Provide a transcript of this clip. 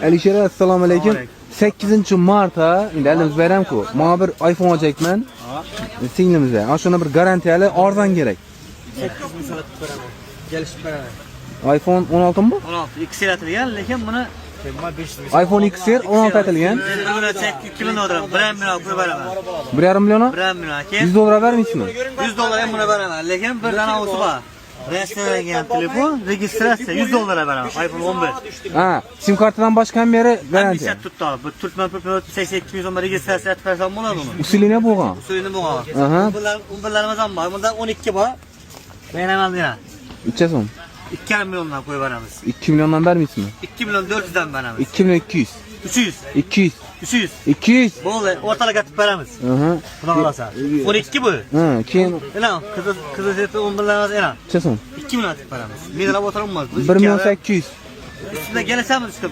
Alisher assalomu alaykum. 8-mart'a endi elimiz bayram-ku. Mana bir iPhone olacakman. Singlimizga. Ana shuni bir garantiyali arzon kerak. 8 soat beraman. Kelishib beraman. iPhone 16 mi bu? 16 XL atilgan, lekin buni iPhone XR 16 atilgan. buni 2 million o'tirib, 1 million qo'yib beraman. 1,5 million? 1 million. Keyin $100 vermaysizmi? 100 dollar ham buni beraman, lekin bir dana o'si bor. Registratsiya telefon, registratsiya $100 beraman. iPhone 11. Ha, sim kartadan boshqa ham beri garantiya. Garantiya tutdi. Bu Turkman 82 so'm registratsiya etib bo'ladi uni. Usuli ne bo'lgan? Usuli bo'lgan. Aha. Bunlarimiz ham bor. Bunda 12 bor. Beraman degan. 3 so'm. 2,5 milliondan qo'yib beramiz. 2 milliondan vermaysizmi? 2 million 400 dan beramiz. 2 million 200. 300. 200. 300. 200. Bo'ldi, o'rtalarga atib beramiz. Aha. Xudo xolasa. 12 bu. Ha, keyin Elan, qiziq eti 10 bilamiz elan. 3 so'm. 2 million atib beramiz. Menlar o'tirolmaz. 1 million 800. Üstüne gelsemiz işte.